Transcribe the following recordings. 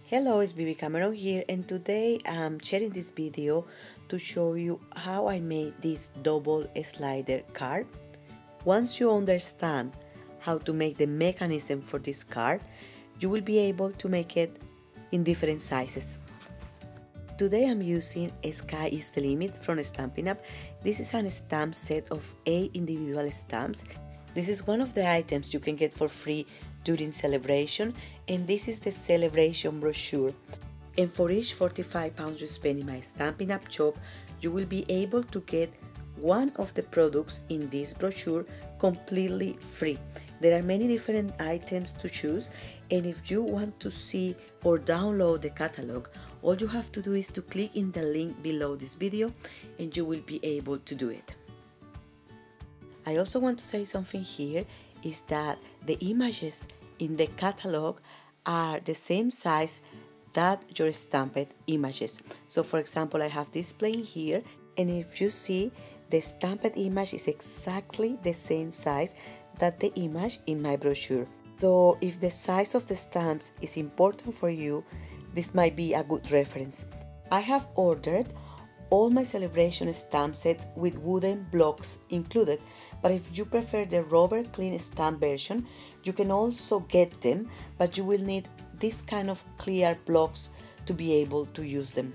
Hello, it's Bibi Cameron here, and today I'm sharing this video to show you how I made this double slider card. Once you understand how to make the mechanism for this card, you will be able to make it in different sizes. Today I'm using Sky is the Limit from Stampin' Up. This is a stamp set of 8 individual stamps. This is one of the items you can get for free during celebration, and this is the celebration brochure. And for each 45 pounds you spend in my Stampin' Up shop, you will be able to get one of the products in this brochure completely free. There are many different items to choose, and if you want to see or download the catalog, all you have to do is to click in the link below this video and you will be able to do it. I also want to say something here is that the images in the catalog are the same size that your stamped images. So for example, I have this plain here, and if you see, the stamped image is exactly the same size that the image in my brochure. So if the size of the stamps is important for you, this might be a good reference. I have ordered all my celebration stamp sets with wooden blocks included, but if you prefer the rubber clean stamp version, you can also get them, but you will need this kind of clear blocks to be able to use them.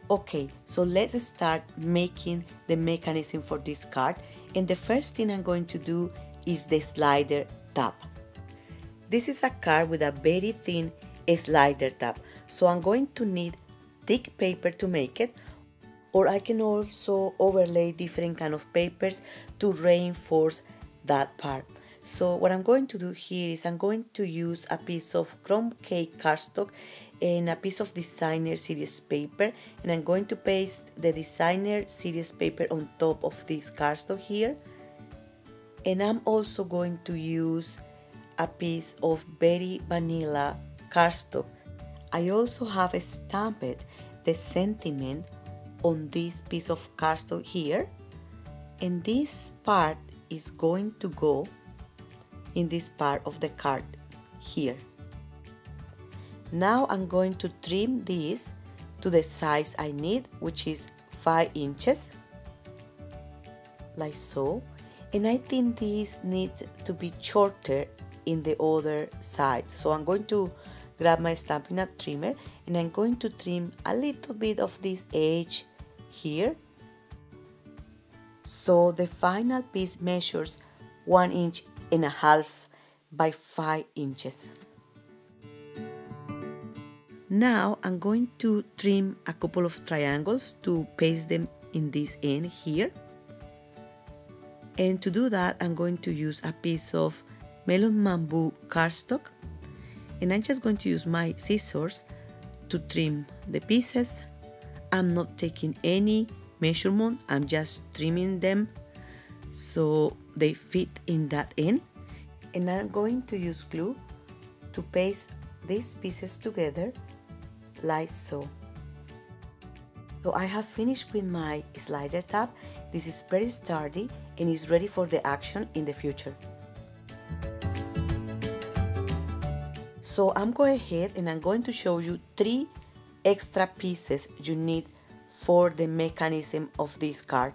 Okay, so let's start making the mechanism for this card, and the first thing I'm going to do is the slider tab. This is a card with a very thin slider tab, so I'm going to need thick paper to make it, or I can also overlay different kind of papers to reinforce that part. So what I'm going to do here is I'm going to use a piece of crumb cake cardstock and a piece of designer series paper, and I'm going to paste the designer series paper on top of this cardstock here. And I'm also going to use a piece of very vanilla cardstock. I also have stamped the sentiment on this piece of cardstock here, and this part is going to go in this part of the card here. Now I'm going to trim this to the size I need, which is 5 inches, like so. And I think this needs to be shorter in the other side, so I'm going to grab my Stampin' Up trimmer and I'm going to trim a little bit of this edge here. So the final piece measures 1.5 inches by 5 inches. Now I'm going to trim a couple of triangles to paste them in this end here. And to do that, I'm going to use a piece of melon bamboo cardstock, and I'm just going to use my scissors to trim the pieces. I'm not taking any measurement, I'm just trimming them so they fit in that end. And I'm going to use glue to paste these pieces together like so. So I have finished with my slider tab. This is very sturdy and is ready for the action in the future. So I'm going ahead and I'm going to show you 3 extra pieces you need for the mechanism of this card.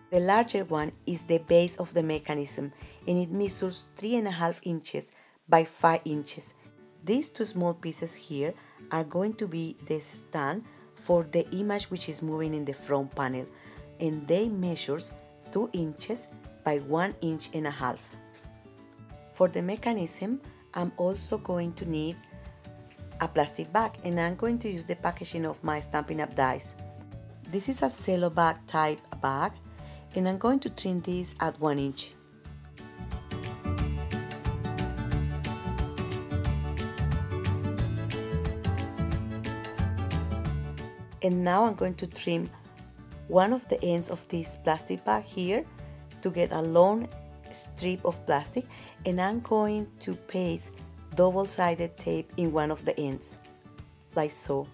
The larger one is the base of the mechanism, and it measures 3.5 inches by 5 inches. These 2 small pieces here are going to be the stand for the image which is moving in the front panel, and they measures 2 inches by 1.5 inches. For the mechanism, I'm also going to need a plastic bag, and I'm going to use the packaging of my Stampin' Up dies. This is a cello bag type bag, and I'm going to trim this at 1 inch. And now I'm going to trim one of the ends of this plastic bag here to get a long strip of plastic, and I'm going to paste double-sided tape in one of the ends, like so.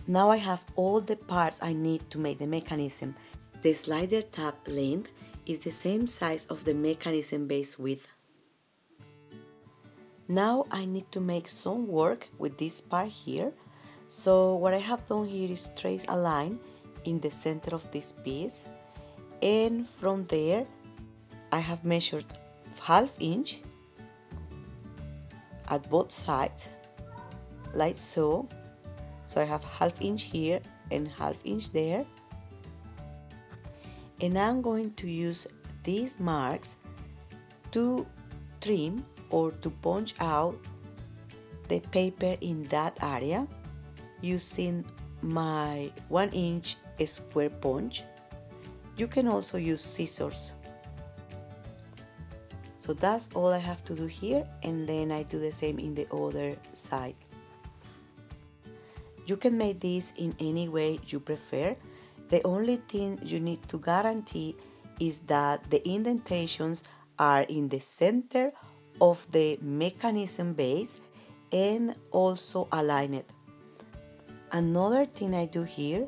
Now I have all the parts I need to make the mechanism. The slider tab length is the same size of the mechanism base width. Now I need to make some work with this part here. So what I have done here is trace a line in the center of this piece, and from there I have measured ½ inch at both sides, like so. So I have ½ inch here and ½ inch there, and I'm going to use these marks to trim or to punch out the paper in that area using my 1 inch square punch. You can also use scissors. So that's all I have to do here, and then I do the same in the other side. You can make this in any way you prefer. The only thing you need to guarantee is that the indentations are in the center of the mechanism base and also aligned. Another thing I do here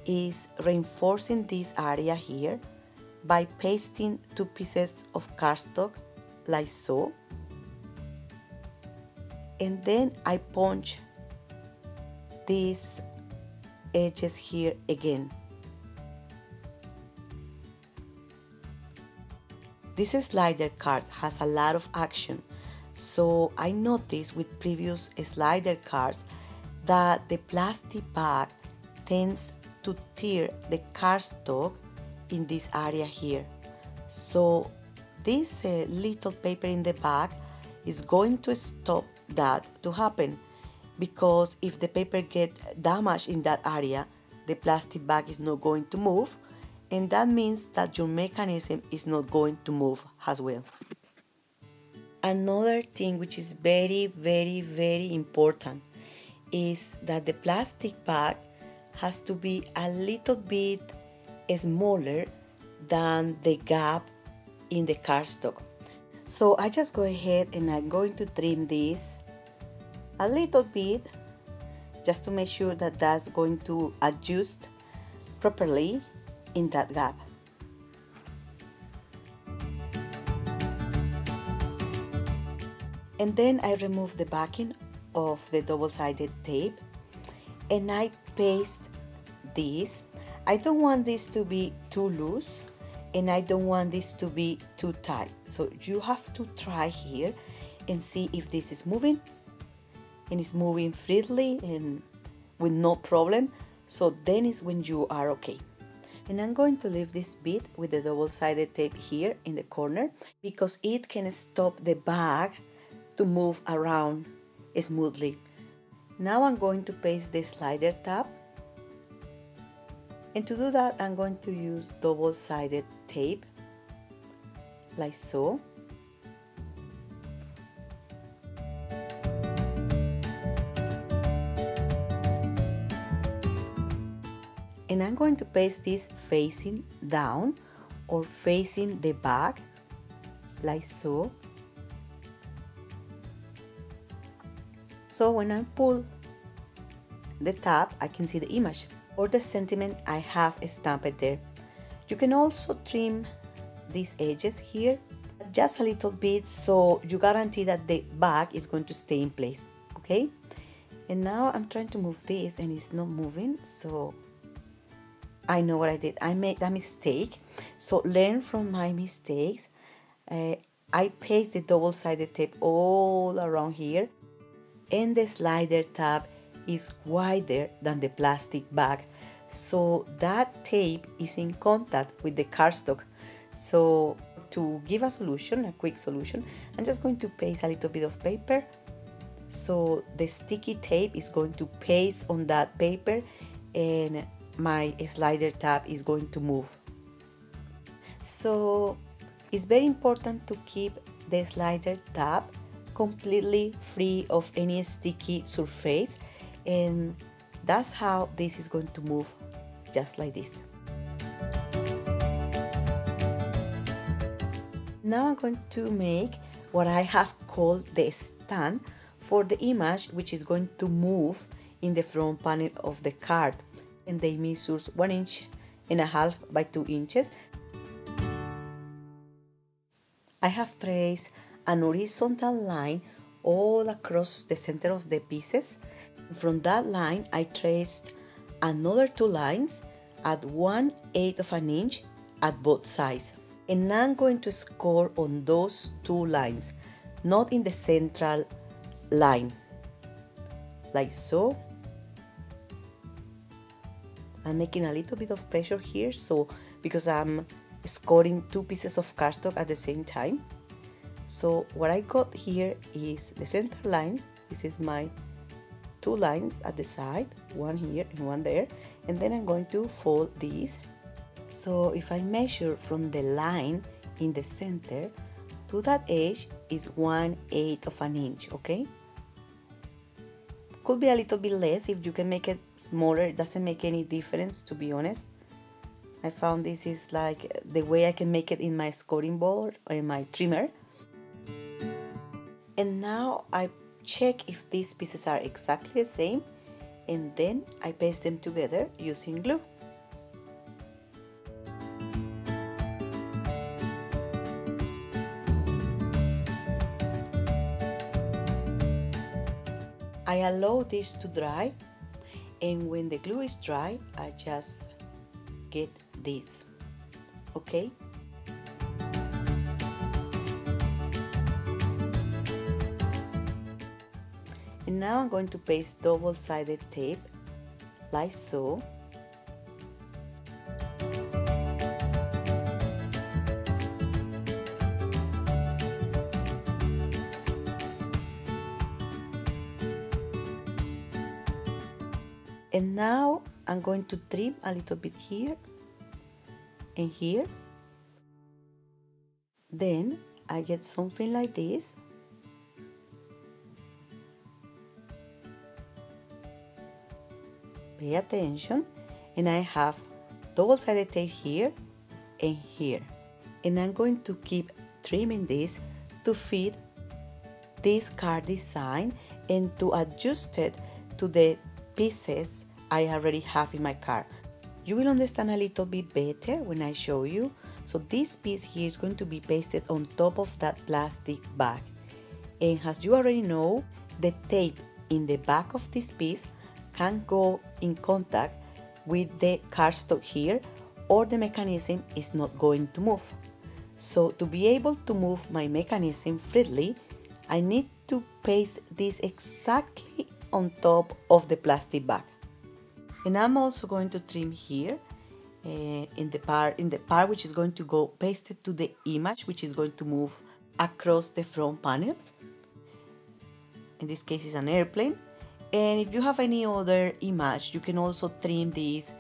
is reinforcing this area here by pasting 2 pieces of cardstock like so, and then I punch these edges here again. This slider card has a lot of action, so I noticed with previous slider cards that the plastic bag tends to tear the cardstock in this area here. So this little paper in the bag is going to stop that to happen, because if the paper gets damaged in that area, the plastic bag is not going to move, and that means that your mechanism is not going to move as well. Another thing which is very important is that the plastic bag has to be a little bit smaller than the gap in the cardstock. So I just go ahead and I'm going to trim this a little bit just to make sure that that's going to adjust properly in that gap. And then I remove the backing of the double-sided tape and I paste this. I don't want this to be too loose and I don't want this to be too tight. So you have to try here and see if this is moving, and it's moving freely and with no problem. So then is when you are okay. And I'm going to leave this bit with the double-sided tape here in the corner because it can stop the bag to move around smoothly. Now I'm going to paste the slider tab, and to do that I'm going to use double-sided tape like so. And I'm going to paste this facing down or facing the bag like so. So when I pull the tab, I can see the image or the sentiment I have stamped there. You can also trim these edges here just a little bit so you guarantee that the bag is going to stay in place, okay? And now I'm trying to move this and it's not moving, so I know what I did. I made a mistake, so learn from my mistakes. I paste the double-sided tape all around here, and the slider tab is wider than the plastic bag, so that tape is in contact with the cardstock. So to give a solution, a quick solution, I'm just going to paste a little bit of paper, so the sticky tape is going to paste on that paper and my slider tab is going to move. So it's very important to keep the slider tab completely free of any sticky surface, and that's how this is going to move, just like this. Now I'm going to make what I have called the stand for the image, which is going to move in the front panel of the card, and they measures 1.5 inches by 2 inches. I have traced an horizontal line all across the center of the pieces. From that line I traced another 2 lines at 1/8 of an inch at both sides, and now I'm going to score on those 2 lines, not in the central line, like so. I'm making a little bit of pressure here, so because I'm scoring 2 pieces of cardstock at the same time. So what I got here is the center line. This is my 2 lines at the side, one here and one there, and then I'm going to fold these. So if I measure from the line in the center to that edge is 1/8 of an inch, okay? Could be a little bit less if you can make it smaller. It doesn't make any difference, to be honest. I found this is like the way I can make it in my scoring board or in my trimmer. And now I check if these pieces are exactly the same, and then I paste them together using glue. I allow this to dry, and when the glue is dry, I just get this, okay? And now I'm going to paste double-sided tape, like so. And now I'm going to trim a little bit here and here. Then I get something like this. Pay attention, and I have double-sided tape here and here. And I'm going to keep trimming this to fit this card design and to adjust it to the pieces I already have in my card. You will understand a little bit better when I show you. So this piece here is going to be pasted on top of that plastic bag. And as you already know, the tape in the back of this piece can go in contact with the cardstock here, or the mechanism is not going to move. So to be able to move my mechanism freely, I need to paste this exactly on top of the plastic bag. And I'm also going to trim here in the part which is going to go pasted to the image, which is going to move across the front panel. In this case it's an airplane. And if you have any other image, you can also trim this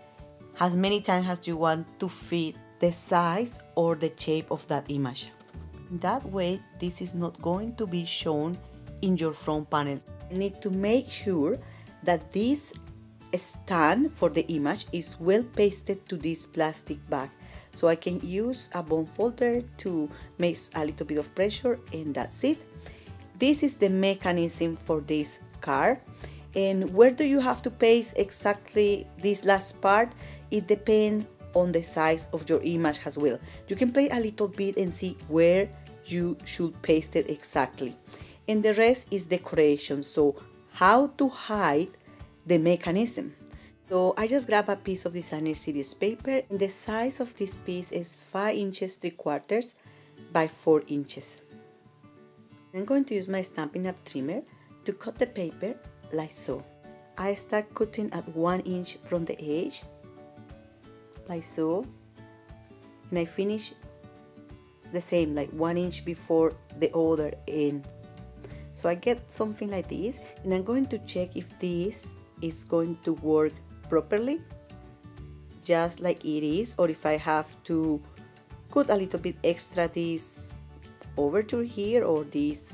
as many times as you want to fit the size or the shape of that image. That way this is not going to be shown in your front panel. You need to make sure that this stand for the image is well pasted to this plastic bag. So I can use a bone folder to make a little bit of pressure, and that's it. This is the mechanism for this card. And where do you have to paste exactly this last part? It depends on the size of your image as well. You can play a little bit and see where you should paste it exactly. And the rest is decoration. So how to hide the mechanism. So I just grab a piece of designer series paper, and the size of this piece is 5 inches 3/4 by 4 inches. I'm going to use my Stampin' Up! Trimmer to cut the paper like so. I start cutting at 1 inch from the edge, like so, and I finish the same, like 1 inch before the other end. So I get something like this, and I'm going to check if this is going to work properly, just like it is, or if I have to cut a little bit extra this overture here or this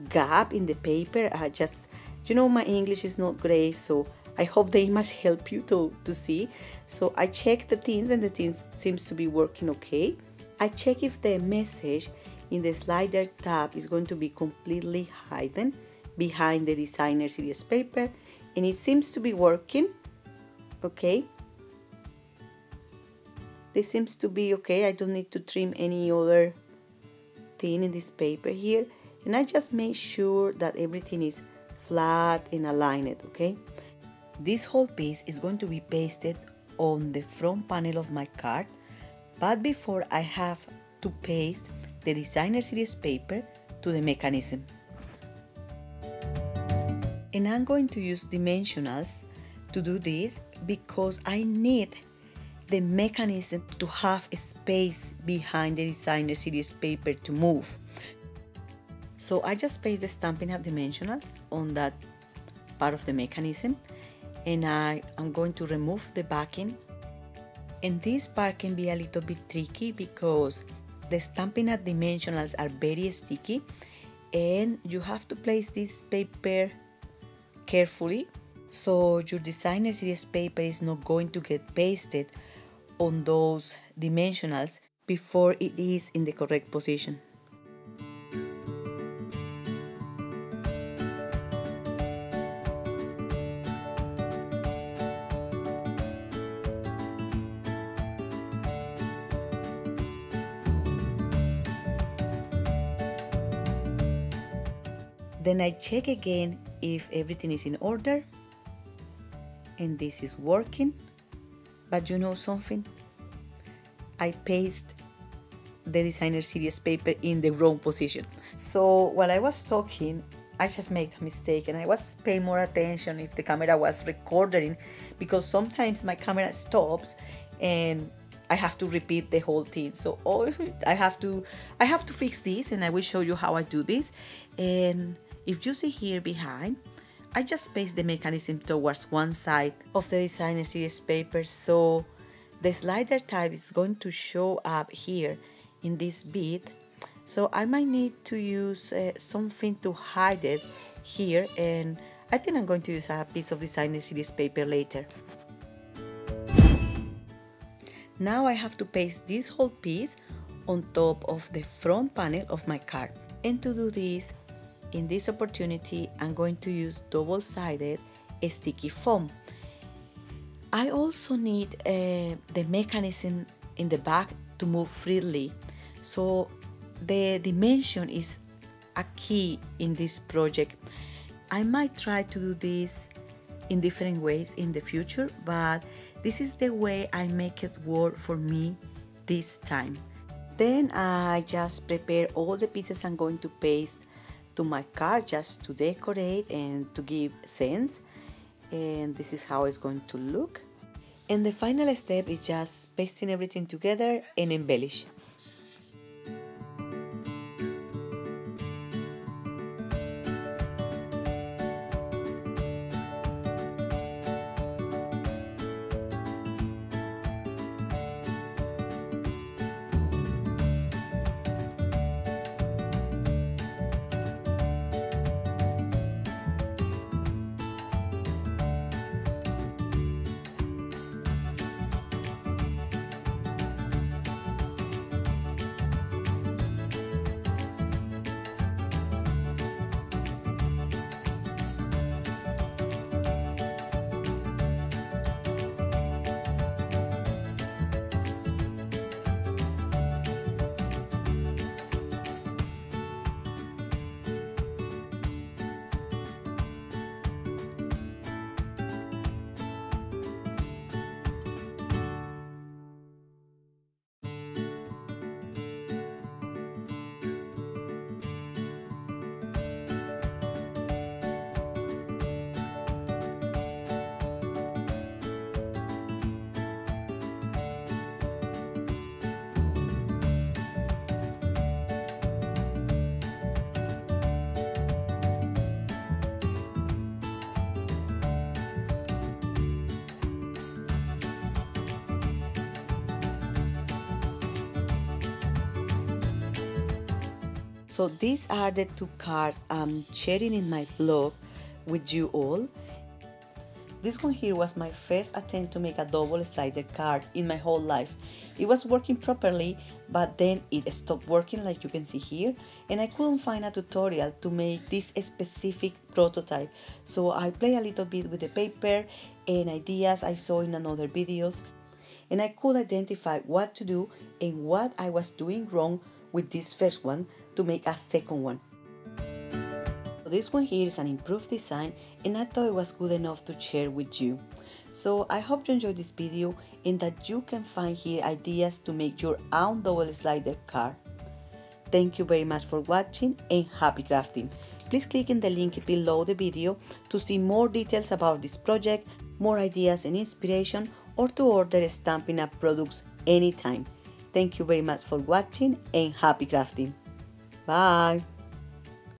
gap in the paper. I just, you know, my English is not great, so I hope the image help you to see. So I check the things, and the things seems to be working okay. I check if the message in the slider tab is going to be completely hidden behind the designer series paper, and it seems to be working okay. This seems to be okay. I don't need to trim any other thing in this paper here. And I just make sure that everything is flat and aligned, okay? This whole piece is going to be pasted on the front panel of my card, but before I have to paste the designer series paper to the mechanism. And I'm going to use dimensionals to do this because I need the mechanism to have a space behind the designer series paper to move. So I just paste the Stampin' Up! Dimensionals on that part of the mechanism, and I am going to remove the backing. And this part can be a little bit tricky because the Stampin' Up! Dimensionals are very sticky, and you have to place this paper carefully so your designer series paper is not going to get pasted on those dimensionals before it is in the correct position. Then I check again if everything is in order, and this is working. But you know something? I paste the designer series paper in the wrong position. So while I was talking, I just made a mistake, and I was paying more attention if the camera was recording, because sometimes my camera stops and I have to repeat the whole thing. So I have to fix this, and I will show you how I do this. And if you see here behind, I just paste the mechanism towards one side of the designer series paper, so the slider type is going to show up here in this bit. So I might need to use something to hide it here, and I think I'm going to use a piece of designer series paper later. Now I have to paste this whole piece on top of the front panel of my card. And to do this, in this opportunity, I'm going to use double-sided sticky foam. I also need the mechanism in the back to move freely, so the dimension is a key in this project. I might try to do this in different ways in the future, but this is the way I make it work for me this time. Then I just prepare all the pieces I'm going to paste to my card just to decorate and to give sense, and this is how it's going to look. And the final step is just pasting everything together and embellish. So these are the two cards I'm sharing in my blog with you all. This one here was my first attempt to make a double slider card in my whole life. It was working properly, but then it stopped working, like you can see here, and I couldn't find a tutorial to make this specific prototype. So I play a little bit with the paper and ideas I saw in another videos, and I could identify what to do and what I was doing wrong with this first one to make a second one. This one here is an improved design and I thought it was good enough to share with you. So I hope you enjoyed this video and that you can find here ideas to make your own double slider card. Thank you very much for watching and happy crafting. Please click in the link below the video to see more details about this project, more ideas and inspiration, or to order Stampin' Up! Products anytime. Thank you very much for watching and happy crafting. Bye!